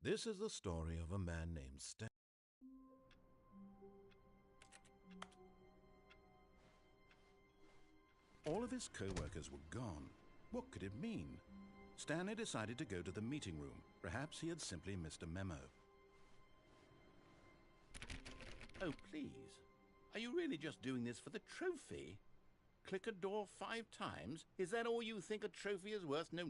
This is the story of a man named Stan. All of his co-workers were gone. What could it mean? Stanley decided to go to the meeting room. Perhaps he had simply missed a memo. Oh, please. Are you really just doing this for the trophy? Click a door 5 times? Is that all you think a trophy is worth? No.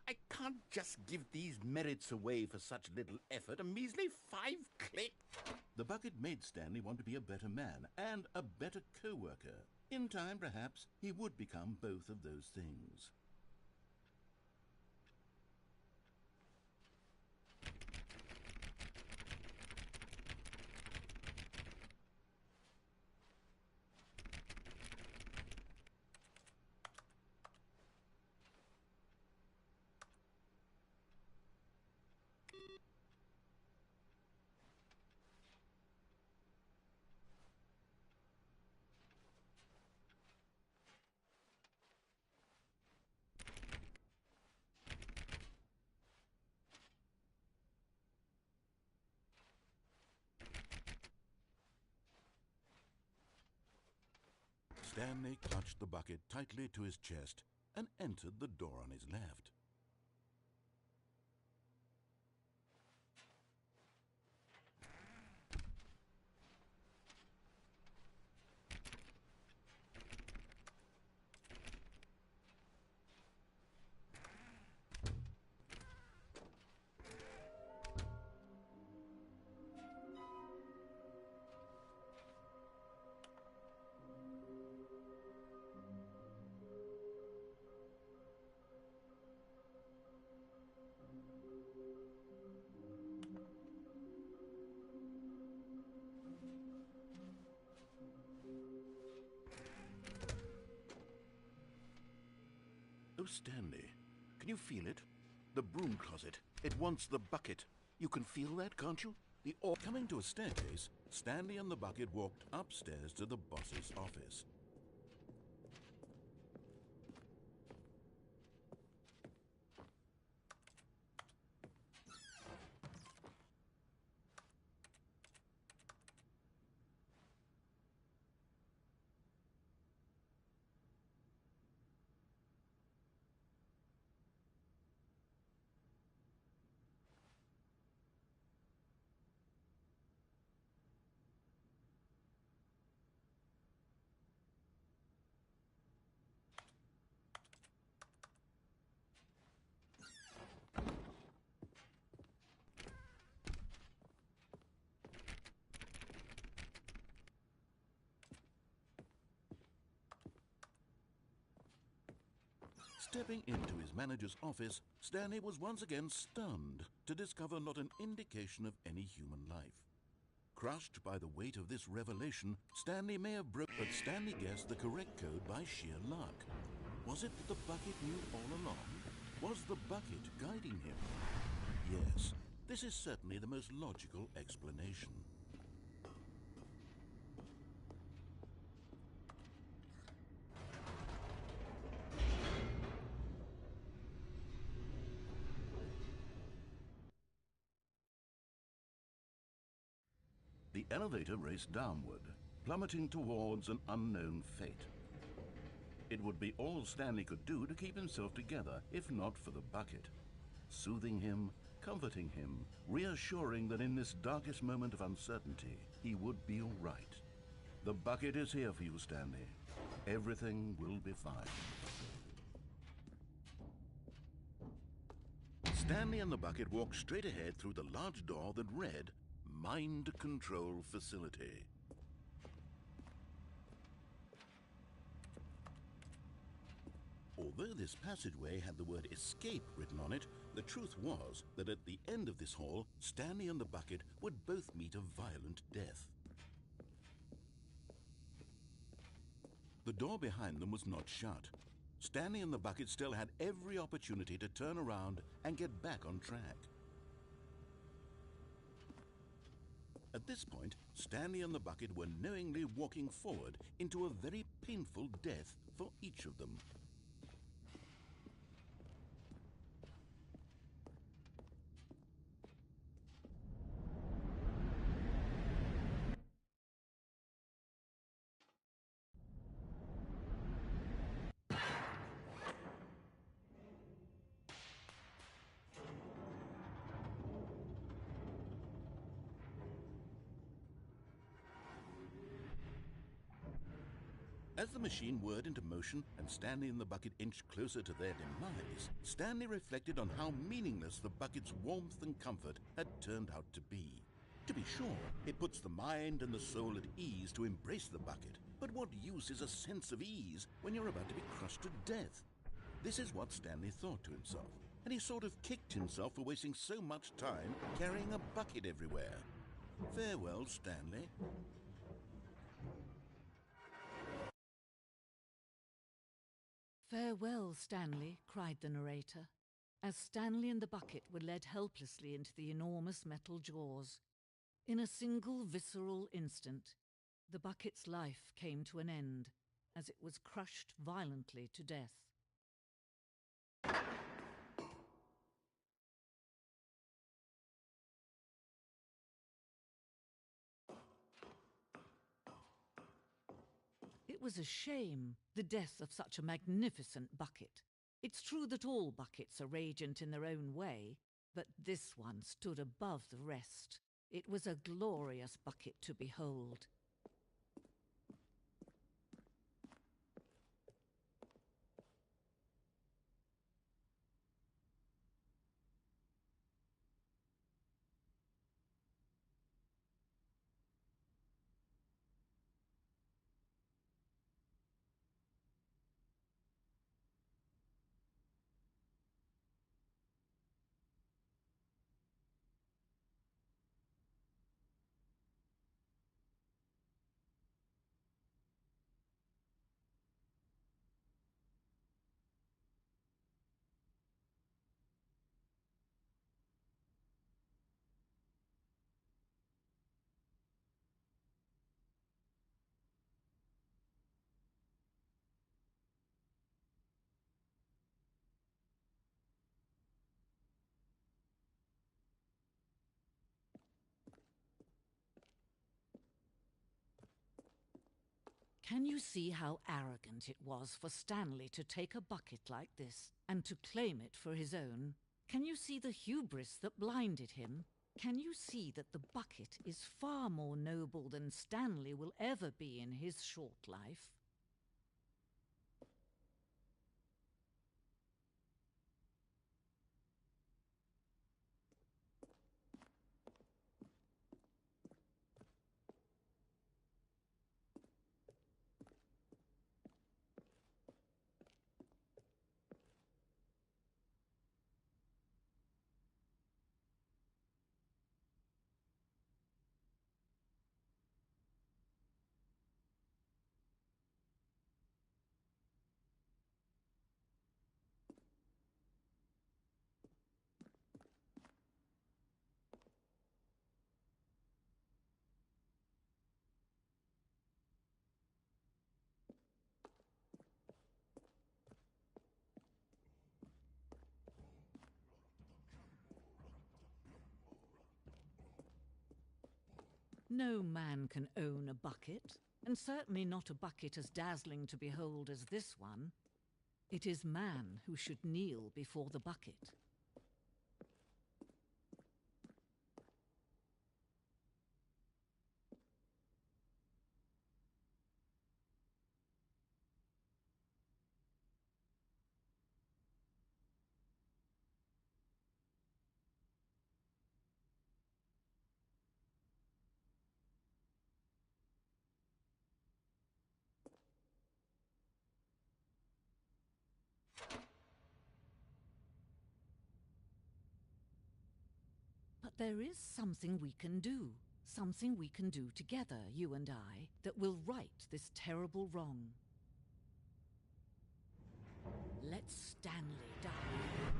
I can't just give these merits away for such little effort. A measly 5 clicks. The bucket made Stanley want to be a better man and a better co-worker. In time, perhaps, he would become both of those things. Stanley clutched the bucket tightly to his chest and entered the door on his left. Oh, Stanley, can you feel it? The broom closet. It wants the bucket. You can feel that, can't you? Coming to a staircase, Stanley and the bucket walked upstairs to the boss's office. Stepping into his manager's office, Stanley was once again stunned to discover not an indication of any human life. Crushed by the weight of this revelation, Stanley may have but Stanley guessed the correct code by sheer luck. Was it that the bucket knew all along? Was the bucket guiding him? Yes, this is certainly the most logical explanation. The elevator raced downward, plummeting towards an unknown fate. It would be all Stanley could do to keep himself together, if not for the bucket. Soothing him, comforting him, reassuring that in this darkest moment of uncertainty, he would be all right. The bucket is here for you, Stanley. Everything will be fine. Stanley and the bucket walked straight ahead through the large door that read, Mind Control Facility. Although this passageway had the word escape written on it, the truth was that at the end of this hall, Stanley and the bucket would both meet a violent death. The door behind them was not shut. Stanley and the bucket still had every opportunity to turn around and get back on track. At this point, Stanley and the bucket were knowingly walking forward into a very painful death for each of them. As the machine whirred into motion and Stanley and the bucket inched closer to their demise, Stanley reflected on how meaningless the bucket's warmth and comfort had turned out to be. To be sure, it puts the mind and the soul at ease to embrace the bucket, but what use is a sense of ease when you're about to be crushed to death? This is what Stanley thought to himself, and he sort of kicked himself for wasting so much time carrying a bucket everywhere. Farewell, Stanley. "Farewell, Stanley," cried the narrator, as Stanley and the bucket were led helplessly into the enormous metal jaws. In a single visceral instant, the bucket's life came to an end, as it was crushed violently to death. It was a shame, the death of such a magnificent bucket. It's true that all buckets are radiant in their own way, but this one stood above the rest. It was a glorious bucket to behold. Can you see how arrogant it was for Stanley to take a bucket like this and to claim it for his own? Can you see the hubris that blinded him? Can you see that the bucket is far more noble than Stanley will ever be in his short life? No man can own a bucket, and certainly not a bucket as dazzling to behold as this one. It is man who should kneel before the bucket. But there is something we can do. Something we can do together, you and I, that will right this terrible wrong. Let Stanley die.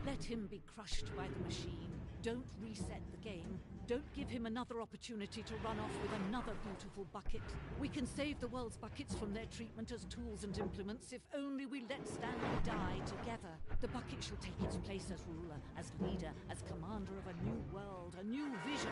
Let him be crushed by the machine. Don't reset the game. Don't give him another opportunity to run off with another beautiful bucket. We can save the world's buckets from their treatment as tools and implements if only we let Stanley die together. The bucket shall take its place as ruler, as leader, as commander of a new world, a new vision.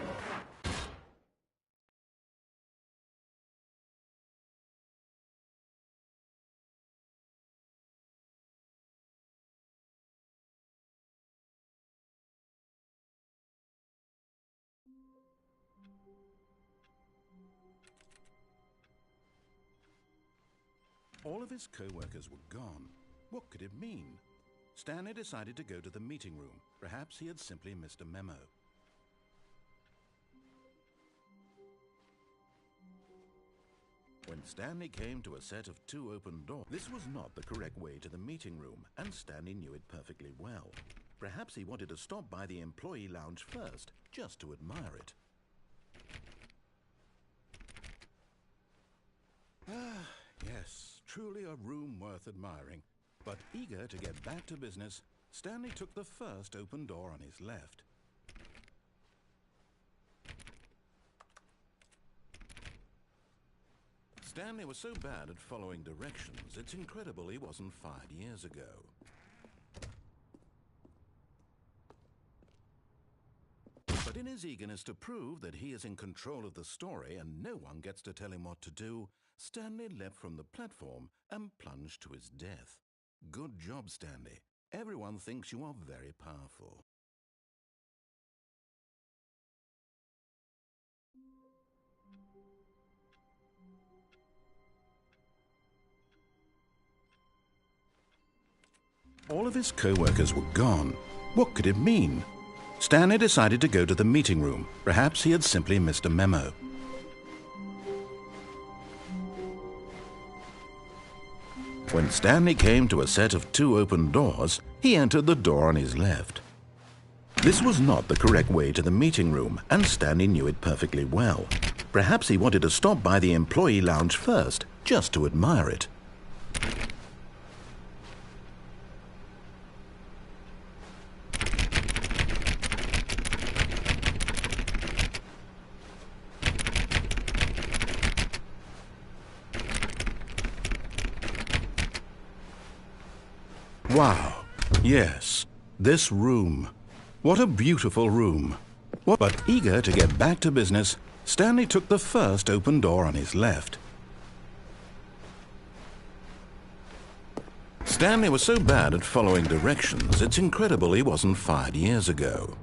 All of his co-workers were gone. What could it mean? Stanley decided to go to the meeting room. Perhaps he had simply missed a memo. When Stanley came to a set of 2 open doors, this was not the correct way to the meeting room, and Stanley knew it perfectly well. Perhaps he wanted to stop by the employee lounge first, just to admire it. Ah, yes, truly a room worth admiring. But eager to get back to business, Stanley took the first open door on his left. Stanley was so bad at following directions, it's incredible he wasn't fired years ago. But in his eagerness to prove that he is in control of the story and no one gets to tell him what to do, Stanley leapt from the platform and plunged to his death. Good job, Stanley. Everyone thinks you are very powerful. All of his co-workers were gone. What could it mean? Stanley decided to go to the meeting room. Perhaps he had simply missed a memo. When Stanley came to a set of 2 open doors, he entered the door on his left. This was not the correct way to the meeting room, and Stanley knew it perfectly well. Perhaps he wanted to stop by the employee lounge first, just to admire it. Wow, yes, this room. What a beautiful room. But eager to get back to business, Stanley took the first open door on his left. Stanley was so bad at following directions, it's incredible he wasn't fired years ago.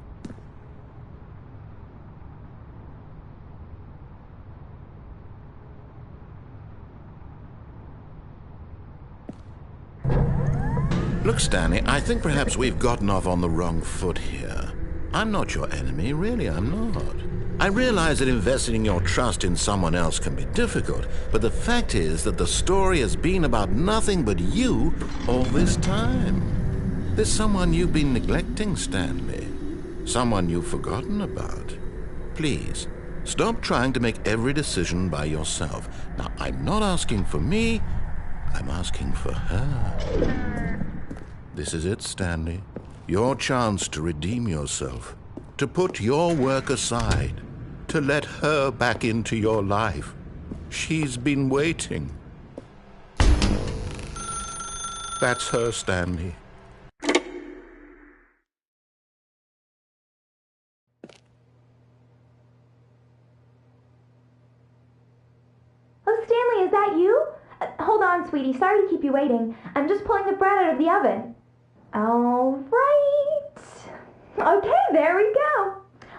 Look, Stanley, I think perhaps we've gotten off on the wrong foot here. I'm not your enemy, really, I'm not. I realize that investing your trust in someone else can be difficult, but the fact is that the story has been about nothing but you all this time. There's someone you've been neglecting, Stanley. Someone you've forgotten about. Please, stop trying to make every decision by yourself. Now, I'm not asking for me, I'm asking for her. This is it, Stanley. Your chance to redeem yourself, to put your work aside, to let her back into your life. She's been waiting. That's her, Stanley. Oh, Stanley, is that you? Hold on, sweetie. Sorry to keep you waiting. I'm just pulling the bread out of the oven. All right. Okay, there we go.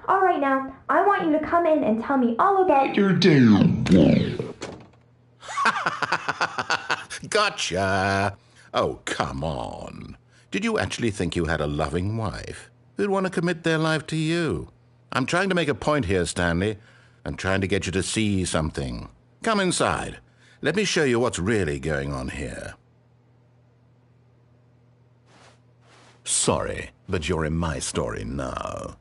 All right, now, I want you to come in and tell me all about your day. Gotcha. Oh, come on. Did you actually think you had a loving wife who'd want to commit their life to you? I'm trying to make a point here, Stanley. I'm trying to get you to see something. Come inside. Let me show you what's really going on here. Sorry, but you're in my story now.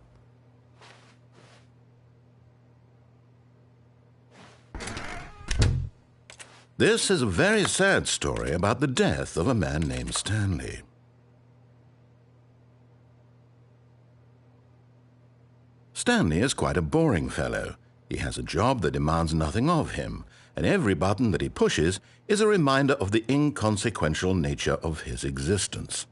This is a very sad story about the death of a man named Stanley. Stanley is quite a boring fellow. He has a job that demands nothing of him, and every button that he pushes is a reminder of the inconsequential nature of his existence.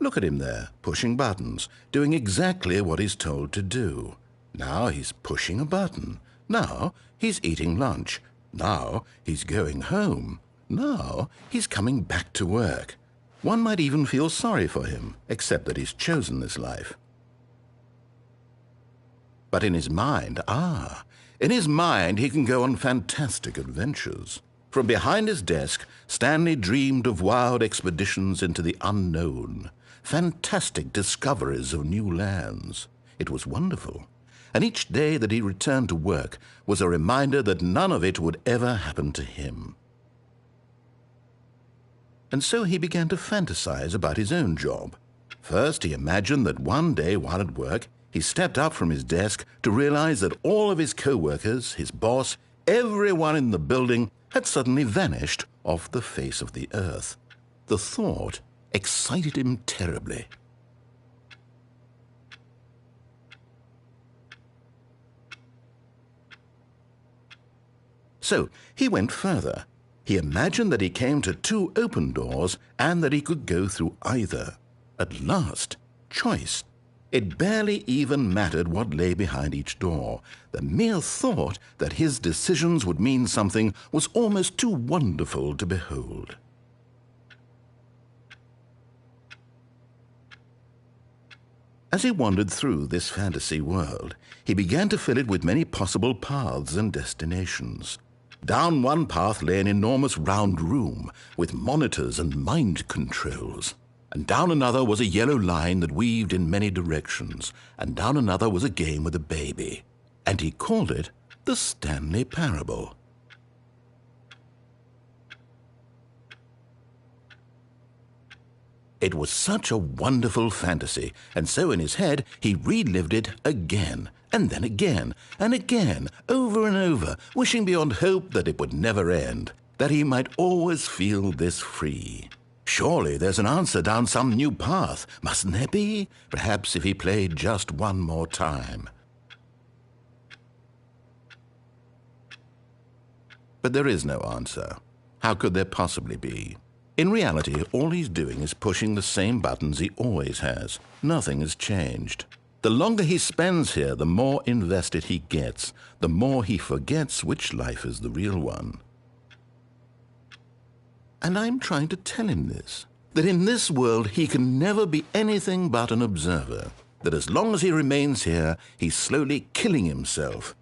Look at him there, pushing buttons, doing exactly what he's told to do. Now he's pushing a button. Now he's eating lunch. Now he's going home. Now he's coming back to work. One might even feel sorry for him, except that he's chosen this life. But in his mind, he can go on fantastic adventures. From behind his desk, Stanley dreamed of wild expeditions into the unknown, fantastic discoveries of new lands. It was wonderful. And each day that he returned to work was a reminder that none of it would ever happen to him. And so he began to fantasize about his own job. First, he imagined that one day while at work, he stepped up from his desk to realize that all of his co-workers, his boss, everyone in the building had suddenly vanished off the face of the earth. The thought excited him terribly. So he went further. He imagined that he came to 2 open doors and that he could go through either. At last, choice. It barely even mattered what lay behind each door. The mere thought that his decisions would mean something was almost too wonderful to behold. As he wandered through this fantasy world, he began to fill it with many possible paths and destinations. Down one path lay an enormous round room with monitors and mind controls. And down another was a yellow line that weaved in many directions. And down another was a game with a baby. And he called it the Stanley Parable. It was such a wonderful fantasy, and so in his head he relived it again, and then again, and again, over and over, wishing beyond hope that it would never end, that he might always feel this free. Surely there's an answer down some new path, mustn't there be? Perhaps if he played just one more time. But there is no answer. How could there possibly be? In reality, all he's doing is pushing the same buttons he always has. Nothing has changed. The longer he spends here, the more invested he gets, the more he forgets which life is the real one. And I'm trying to tell him this, that in this world he can never be anything but an observer, that as long as he remains here, he's slowly killing himself.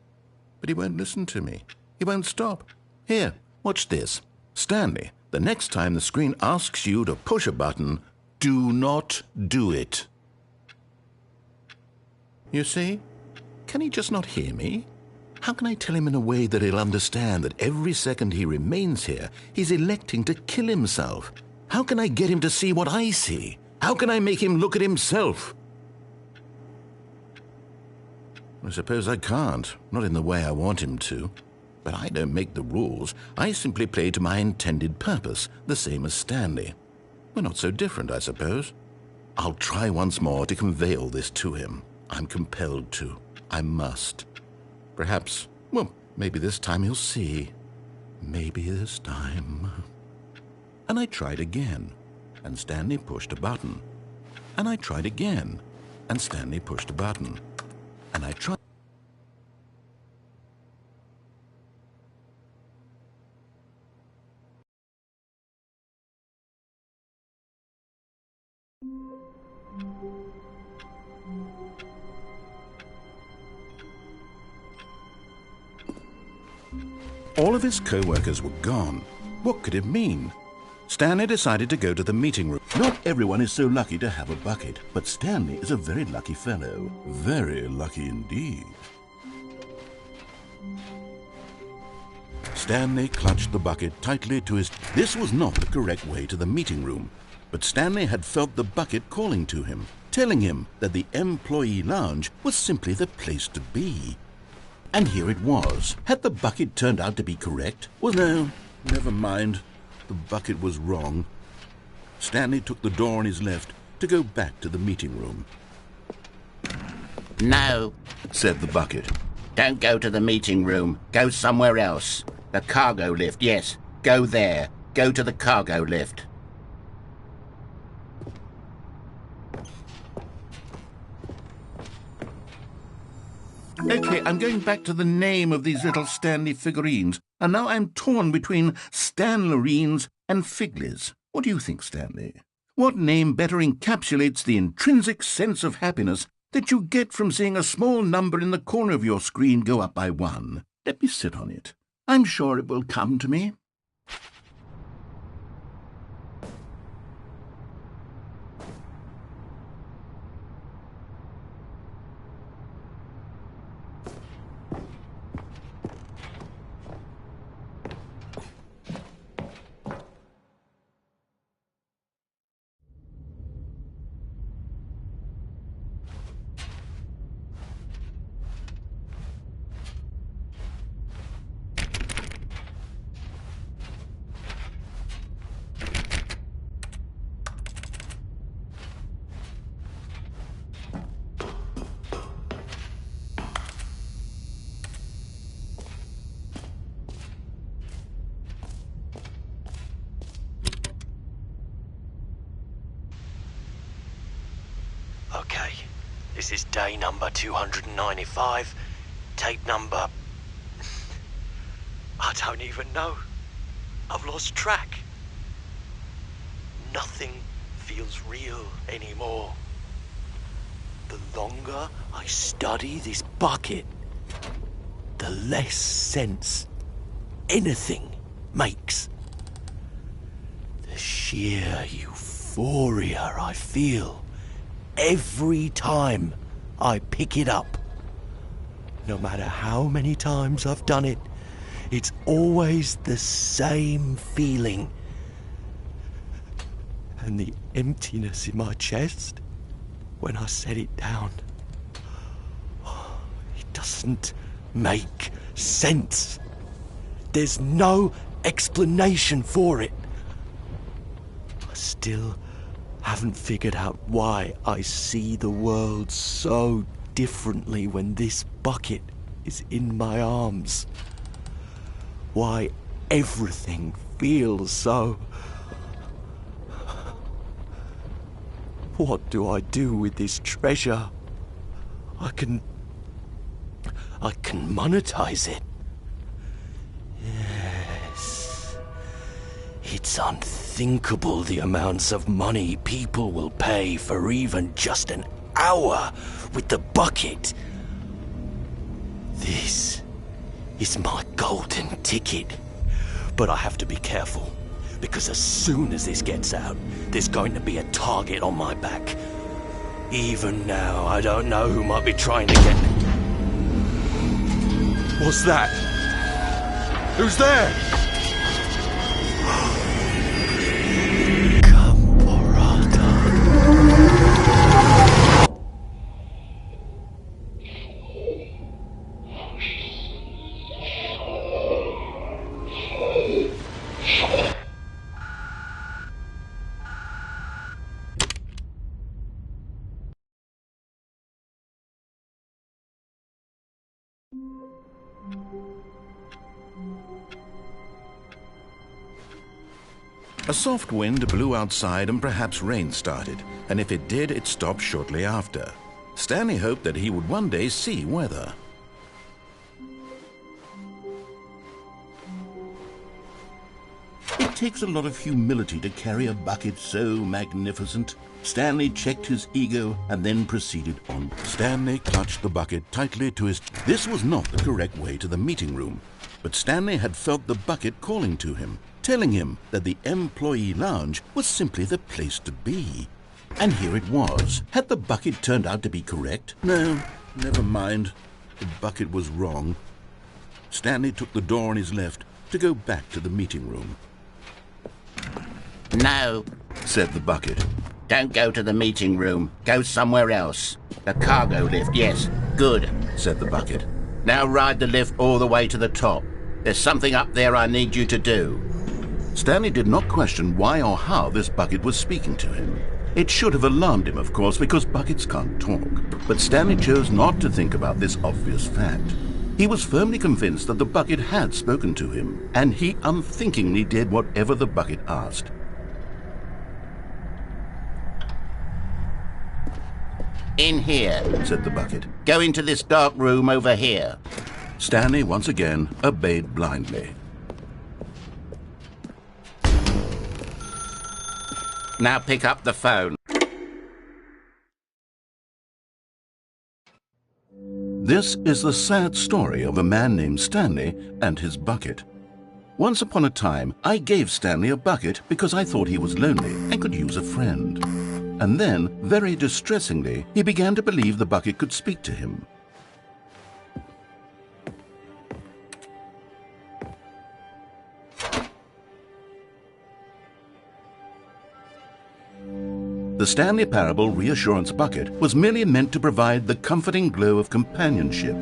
But he won't listen to me. He won't stop. Here, watch this. Stanley, the next time the screen asks you to push a button, do not do it. You see? Can he just not hear me? How can I tell him in a way that he'll understand that every second he remains here, he's electing to kill himself? How can I get him to see what I see? How can I make him look at himself? I suppose I can't, not in the way I want him to. But I don't make the rules. I simply play to my intended purpose, the same as Stanley. We're not so different, I suppose. I'll try once more to convey all this to him. I'm compelled to. I must. Perhaps, well, maybe this time he'll see. Maybe this time. And I tried again, and Stanley pushed a button. And I tried again, and Stanley pushed a button. And I tried. All of his co-workers were gone. What could it mean? Stanley decided to go to the meeting room. Not everyone is so lucky to have a bucket, but Stanley is a very lucky fellow. Very lucky indeed. Stanley clutched the bucket tightly to his... This was not the correct way to the meeting room, but Stanley had felt the bucket calling to him, telling him that the employee lounge was simply the place to be. And here it was. Had the bucket turned out to be correct? Well, no, never mind. The bucket was wrong. Stanley took the door on his left to go back to the meeting room. No, Said the bucket. don't go to the meeting room. Go somewhere else. The cargo lift, yes. Go there. Go to the cargo lift. Okay, I'm going back to the name of these little Stanley figurines, and now I'm torn between Stanlerines and Figlies. What do you think, Stanley? What name better encapsulates the intrinsic sense of happiness that you get from seeing a small number in the corner of your screen go up by 1? Let me sit on it. I'm sure it will come to me. Okay, this is day number 295, tape number... I don't even know. I've lost track. Nothing feels real anymore. The longer I study this bucket, the less sense anything makes. The sheer euphoria I feel every time I pick it up. No matter how many times I've done it, it's always the same feeling. And the emptiness in my chest when I set it down, it doesn't make sense. There's no explanation for it. I still haven't figured out why I see the world so differently when this bucket is in my arms. Why everything feels so... What do I do with this treasure? I can monetize it. Yes. It's unthinkable the amounts of money people will pay for even just an hour with the bucket. This is my golden ticket. But I have to be careful, because as soon as this gets out, there's going to be a target on my back. Even now, I don't know who might be trying to get me. What's that? Who's there? A soft wind blew outside and perhaps rain started, and if it did, it stopped shortly after. Stanley hoped that he would one day see weather. It takes a lot of humility to carry a bucket so magnificent. Stanley checked his ego and then proceeded on. Stanley clutched the bucket tightly to his... This was not the correct way to the meeting room, but Stanley had felt the bucket calling to him, telling him that the employee lounge was simply the place to be. And here it was. Had the bucket turned out to be correct? No, never mind. The bucket was wrong. Stanley took the door on his left to go back to the meeting room. No, Said the bucket. don't go to the meeting room. Go somewhere else. The cargo lift, yes. Good. Said the bucket. Now ride the lift all the way to the top. There's something up there I need you to do. Stanley did not question why or how this bucket was speaking to him. It should have alarmed him, of course, because buckets can't talk. But Stanley chose not to think about this obvious fact. He was firmly convinced that the bucket had spoken to him, and he unthinkingly did whatever the bucket asked. In here, said the bucket. Go into this dark room over here. Stanley once again obeyed blindly. Now pick up the phone. This is the sad story of a man named Stanley and his bucket. Once upon a time, I gave Stanley a bucket because I thought he was lonely and could use a friend. And then, very distressingly, he began to believe the bucket could speak to him. The Stanley Parable Reassurance Bucket was merely meant to provide the comforting glow of companionship.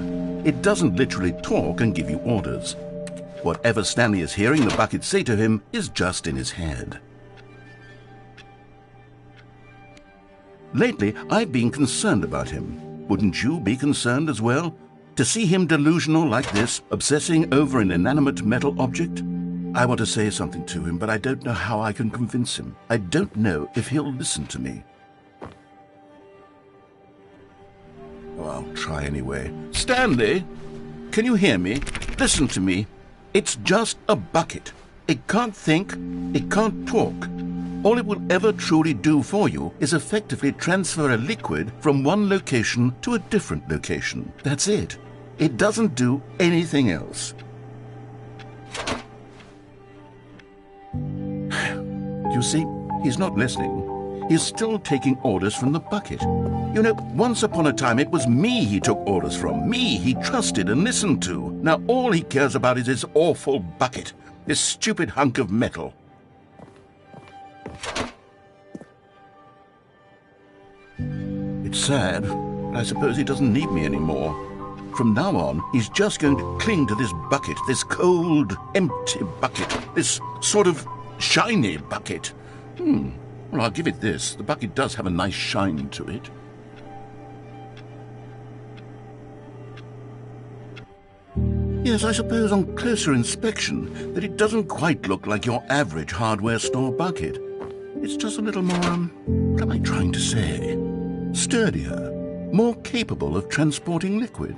It doesn't literally talk and give you orders. Whatever Stanley is hearing the bucket say to him is just in his head. Lately, I've been concerned about him. Wouldn't you be concerned as well? To see him delusional like this, obsessing over an inanimate metal object? I want to say something to him, but I don't know how I can convince him. I don't know if he'll listen to me. Oh, I'll try anyway. Stanley, can you hear me? Listen to me. It's just a bucket. It can't think, it can't talk. All it will ever truly do for you is effectively transfer a liquid from one location to a different location. That's it. It doesn't do anything else. You see, he's not listening. He's still taking orders from the bucket. You know, once upon a time it was me he took orders from, me he trusted and listened to. Now all he cares about is his awful bucket, this stupid hunk of metal. It's sad, but I suppose he doesn't need me anymore. From now on, he's just going to cling to this bucket, this cold, empty bucket, this sort of shiny bucket. Well, I'll give it this. The bucket does have a nice shine to it. Yes, I suppose on closer inspection that it doesn't quite look like your average hardware store bucket. It's just a little more, what am I trying to say? Sturdier, more capable of transporting liquid.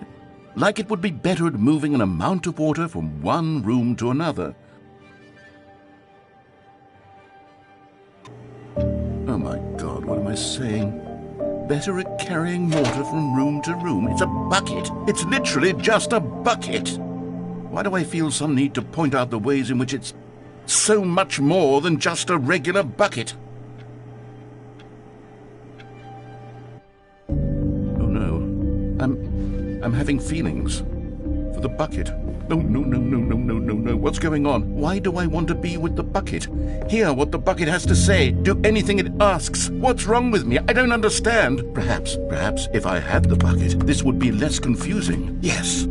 Like it would be better at moving an amount of water from one room to another. Oh my God, what am I saying? Better at carrying water from room to room. It's a bucket. It's literally just a bucket. Why do I feel some need to point out the ways in which it's so much more than just a regular bucket? Oh no, I'm having feelings for the bucket. No, no. What's going on? Why do I want to be with the bucket? Hear what the bucket has to say. Do anything it asks. What's wrong with me? I don't understand. Perhaps if I had the bucket, this would be less confusing. Yes,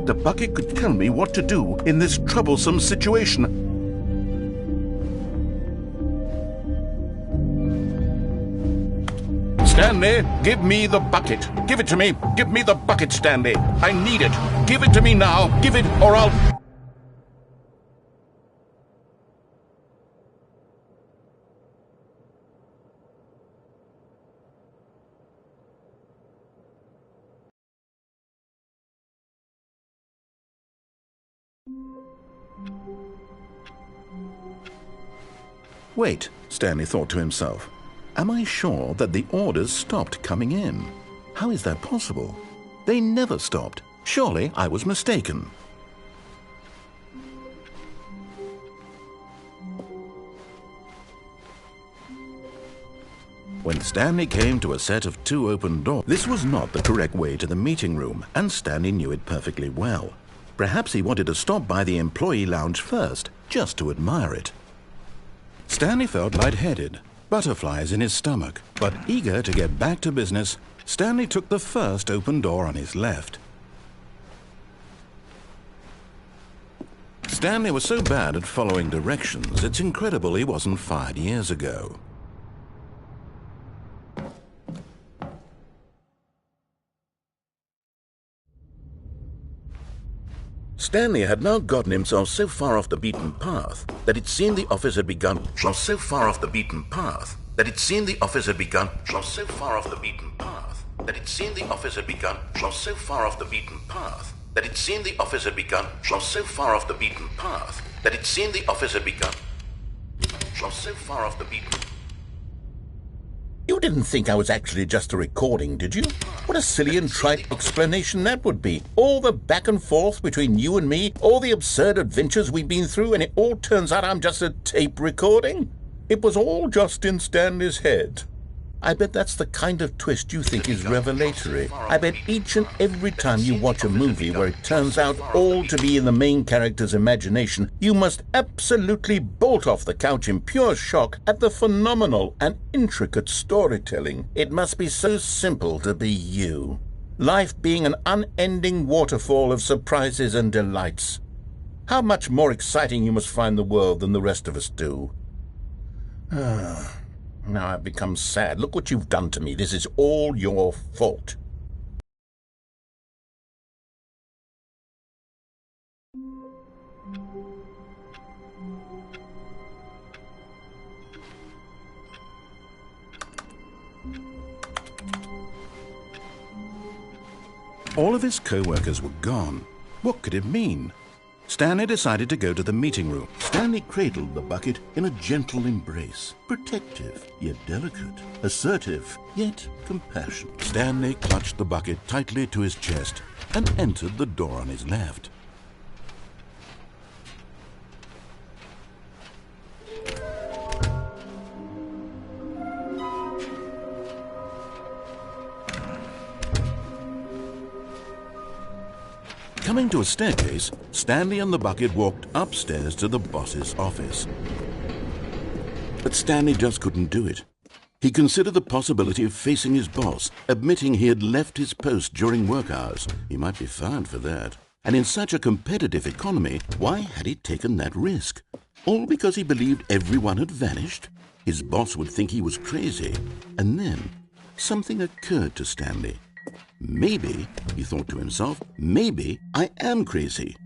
the bucket could tell me what to do in this troublesome situation. Stanley, give me the bucket. Give it to me. Give me the bucket, Stanley. I need it. Give it to me now. Give it, or I'll... Wait, Stanley thought to himself. Am I sure that the orders stopped coming in? How is that possible? They never stopped. Surely I was mistaken. When Stanley came to a set of 2 open doors, this was not the correct way to the meeting room, and Stanley knew it perfectly well. Perhaps he wanted to stop by the employee lounge first, just to admire it. Stanley felt lightheaded. Butterflies in his stomach, but eager to get back to business, Stanley took the first open door on his left. Stanley was so bad at following directions, it's incredible he wasn't fired years ago. Stanley had now gotten himself so far off the beaten path that it seemed the office had begun. that it seemed the office had begun from so far off the beaten path that it seemed the office had begun from so far off the beaten path that it seemed the office had begun from so far off the beaten. You didn't think I was actually just a recording, did you? What a silly and trite explanation that would be. All the back and forth between you and me, all the absurd adventures we've been through, and it all turns out I'm just a tape recording? It was all just in Stanley's head. I bet that's the kind of twist you think is revelatory. I bet each and every time you watch a movie where it turns out all to be in the main character's imagination, you must absolutely bolt off the couch in pure shock at the phenomenal and intricate storytelling. It must be so simple to be you. Life being an unending waterfall of surprises and delights. How much more exciting you must find the world than the rest of us do. Now I've become sad. Look what you've done to me. This is all your fault. All of his co-workers were gone. What could it mean? Stanley decided to go to the meeting room. Stanley cradled the bucket in a gentle embrace. Protective, yet delicate. Assertive, yet compassionate. Stanley clutched the bucket tightly to his chest and entered the door on his left. Coming to a staircase, Stanley and the bucket walked upstairs to the boss's office. But Stanley just couldn't do it. He considered the possibility of facing his boss, admitting he had left his post during work hours. He might be fired for that. And in such a competitive economy, why had he taken that risk? All because he believed everyone had vanished? His boss would think he was crazy. And then something occurred to Stanley. Maybe, he thought to himself, maybe I am crazy.